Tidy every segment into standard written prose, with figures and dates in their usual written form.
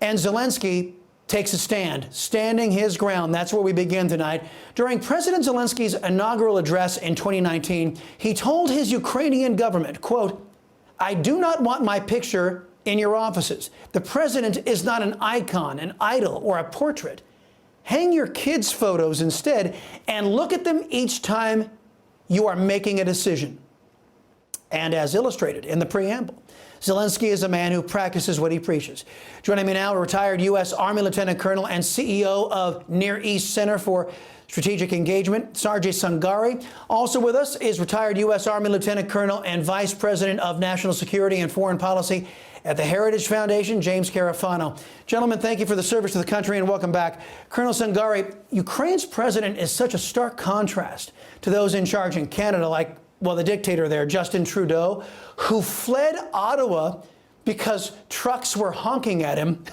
And Zelensky takes a stand, standing his ground. That's where we begin tonight. During President Zelensky's inaugural address in 2019, he told his Ukrainian government, quote, "I do not want my picture in your offices. The president is not an icon, an idol, or a portrait. Hang your kids' photos instead and look at them each time you are making a decision." And as illustrated in the preamble, Zelensky is a man who practices what he preaches. Joining me now, retired U.S. Army Lieutenant Colonel and CEO of Near East Center for Strategic Engagement, Sergei SANGARI. Also with us is retired U.S. Army Lieutenant Colonel and Vice President of National Security and Foreign Policy at the Heritage Foundation, James CARAFANO. Gentlemen, thank you for the service to the country and welcome back. Colonel SANGARI, Ukraine's president is such a stark contrast to those in charge in Canada, like, well, the dictator there, Justin Trudeau, who fled Ottawa because trucks were honking at him.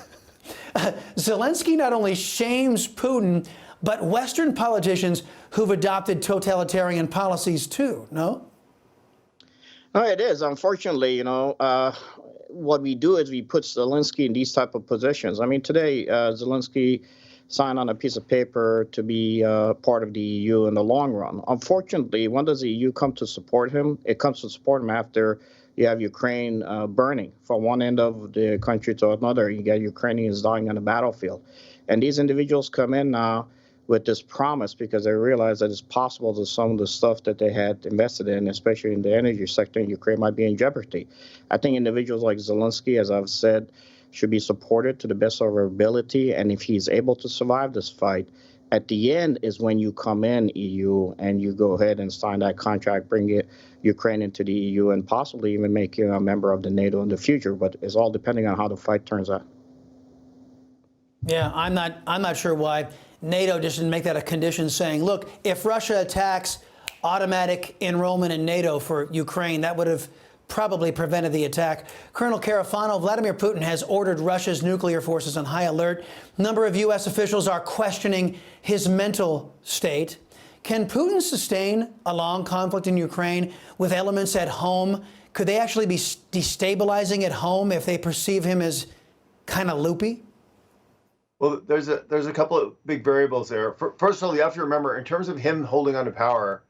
Zelensky not only shames Putin, but Western politicians who've adopted totalitarian policies too, no? No, it is. Unfortunately, what we do is we put Zelensky in these type of positions. I mean, today, Zelensky signed on a piece of paper to be part of the EU in the long run. Unfortunately, when does the EU come to support him? It comes to support him after you have Ukraine burning from one end of the country to another. You get Ukrainians dying on the battlefield. And these individuals come in now with this promise because they realize that it's possible that some of the stuff that they had invested in, especially in the energy sector in Ukraine, might be in jeopardy. I think individuals like Zelensky, as I've said, should be supported to the best of our ability. And if he's able to survive this fight, at the end is when you come in, EU, and you go ahead and sign that contract, bring Ukraine into the EU, and possibly even make you a member of the NATO in the future. But it's all depending on how the fight turns out. Yeah, I'm not sure why NATO just didn't make that a condition, saying, look, if Russia attacks, automatic enrollment in NATO for Ukraine, that would have probably prevented the attack. Colonel CARAFANO, Vladimir Putin has ordered Russia's nuclear forces on high alert. A number of U.S. officials are questioning his mental state. Can Putin sustain a long conflict in Ukraine with elements at home? Could they actually be destabilizing at home if they perceive him as kind of loopy? Well, there's a couple of big variables there. First of all, you have to remember, in terms of him holding on to power,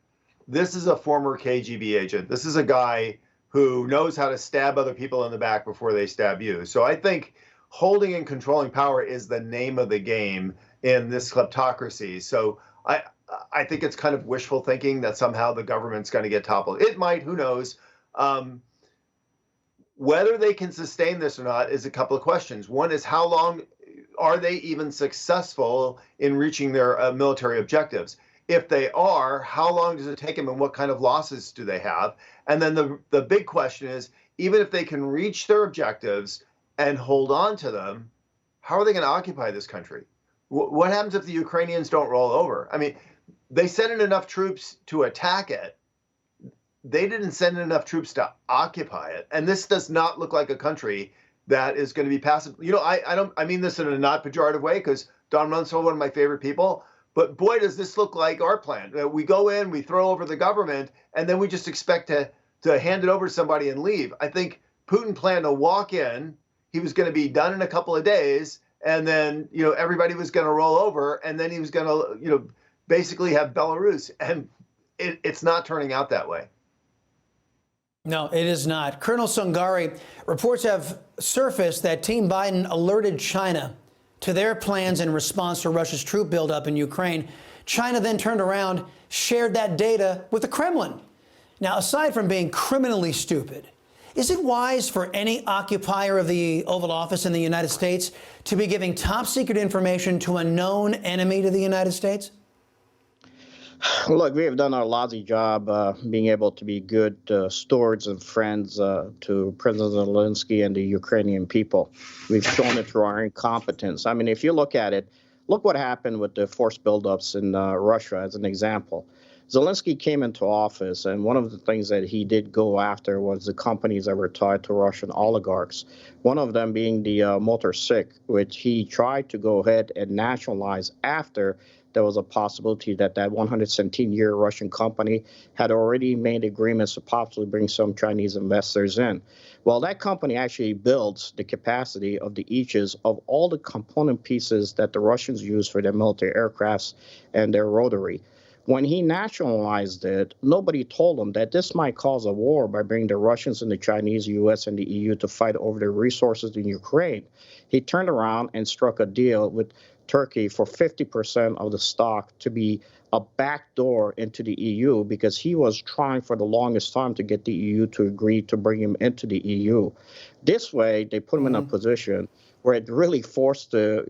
this is a former KGB agent. This is a guy who knows how to stab other people in the back before they stab you. So I think holding and controlling power is the name of the game in this kleptocracy. So I think it's kind of wishful thinking that somehow the government's going to get toppled. It might, who knows? Whether they can sustain this or not is a couple of questions. One is, how long are they even successful in reaching their military objectives? If they are, how long does it take them and what kind of losses do they have? And then the big question is, even if they can reach their objectives and hold on to them, how are they going to occupy this country? What happens if the Ukrainians don't roll over? I mean, they sent in enough troops to attack it. They didn't send in enough troops to occupy it. And this does not look like a country that is going to be passive. You know, I mean this in a not pejorative way, because Don Rumsfeld, one of my favorite people, but boy, does this look like our plan. We go in, we throw over the government, and then we just expect to hand it over to somebody and leave. I think Putin planned to walk in. He was going to be done in a couple of days, and then, you know, everybody was going to roll over, and then he was going to, you know, basically have Belarus. And it's not turning out that way. No, it is not. Colonel SANGARI, reports have surfaced that Team Biden alerted China to their plans in response to Russia's troop buildup in Ukraine. China then turned around, shared that data with the Kremlin. Now, aside from being criminally stupid, is it wise for any occupier of the Oval Office in the United States to be giving top secret information to a known enemy to the United States? Look, we have done our lousy job being able to be good stewards and friends to President Zelensky and the Ukrainian people. We've shown it through our incompetence. I mean, if you look at it, look what happened with the force buildups in Russia as an example. Zelensky came into office, and one of the things that he did go after was the companies that were tied to Russian oligarchs, one of them being the Motor Sig, which he tried to go ahead and nationalize after there was a possibility that that 117-year Russian company had already made agreements to possibly bring some Chinese investors in. Well, that company actually builds the capacity of the eaches of all the component pieces that the Russians use for their military aircrafts and their rotary. When he nationalized it, nobody told him that this might cause a war by bringing the Russians and the Chinese, U.S., and the EU to fight over their resources in Ukraine. He turned around and struck a deal with Turkey for 50% of the stock to be a backdoor into the EU, because he was trying for the longest time to get the EU to agree to bring him into the EU. This way, they put him in a position where it really forced the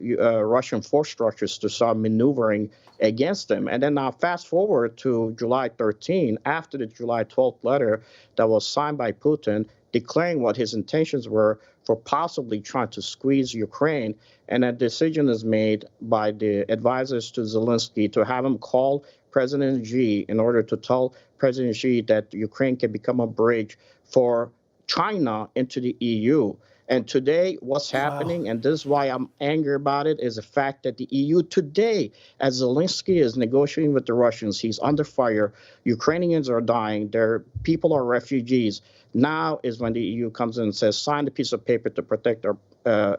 Russian force structures to start maneuvering against them. And then now fast forward to July 13, after the July 12th letter that was signed by Putin declaring what his intentions were for possibly trying to squeeze Ukraine. And a decision is made by the advisors to Zelensky to have him call President Xi in order to tell President Xi that Ukraine can become a bridge for China into the EU. And today, what's happening, and this is why I'm angry about it, is the fact that the EU today, as Zelensky is negotiating with the Russians, he's under fire. Ukrainians are dying. Their people are refugees. Now is when the EU comes in and says, sign the piece of paper to protect our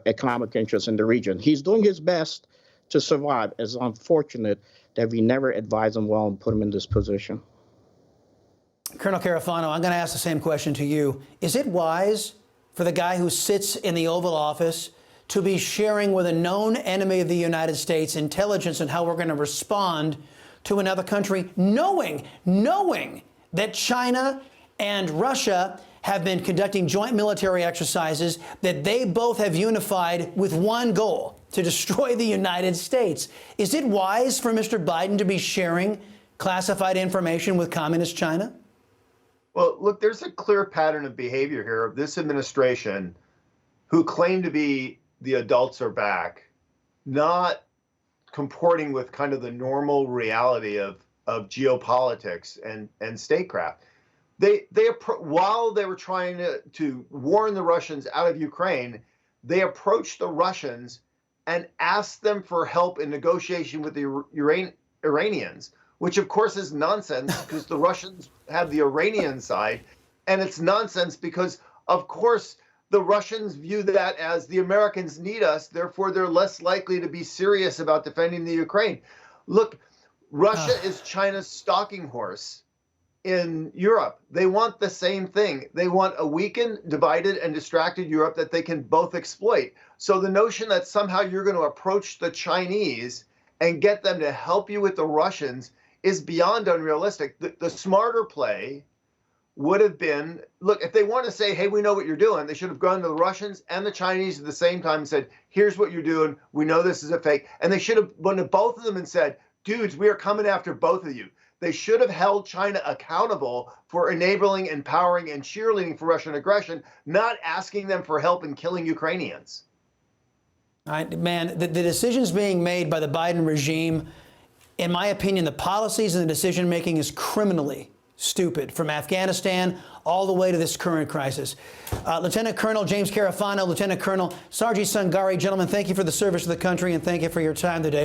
economic interests in the region. He's doing his best to survive. It's unfortunate that we never advised him well and put him in this position. Colonel Carafano, I'm going to ask the same question to you. Is it wise for the guy who sits in the Oval Office to be sharing with a known enemy of the United States intelligence on how we're going to respond to another country, knowing that China and Russia have been conducting joint military exercises, that they both have unified with one goal, to destroy the United States? Is it wise for Mr. Biden to be sharing classified information with communist China? Well, look, there's a clear pattern of behavior here of this administration who claim to be the adults are back, not comporting with kind of the normal reality of geopolitics and statecraft. While they were trying to warn the Russians out of Ukraine, they approached the Russians and asked them for help in negotiation with the Iranians, which of course is nonsense because the Russians have the Iranian side, and it's nonsense because of course the Russians view that as the Americans need us, therefore they're less likely to be serious about defending the Ukraine. Look, Russia is China's stalking horse in Europe. They want the same thing. They want a weakened, divided, and distracted Europe that they can both exploit. So the notion that somehow you're going to approach the Chinese and get them to help you with the Russians is beyond unrealistic. The smarter play would have been, look, if they want to say, hey, we know what you're doing, they should have gone to the Russians and the Chinese at the same time and said, here's what you're doing. We know this is a fake. And they should have gone to both of them and said, dudes, we are coming after both of you. They should have held China accountable for enabling, empowering, and cheerleading for Russian aggression, not asking them for help in killing Ukrainians. Man, the decisions being made by the Biden regime, in my opinion, the policies and the decision-making is criminally stupid, from Afghanistan all the way to this current crisis. Lieutenant Colonel James Carafano, Lieutenant Colonel Sarji Sangari, gentlemen, thank you for the service to the country and thank you for your time today.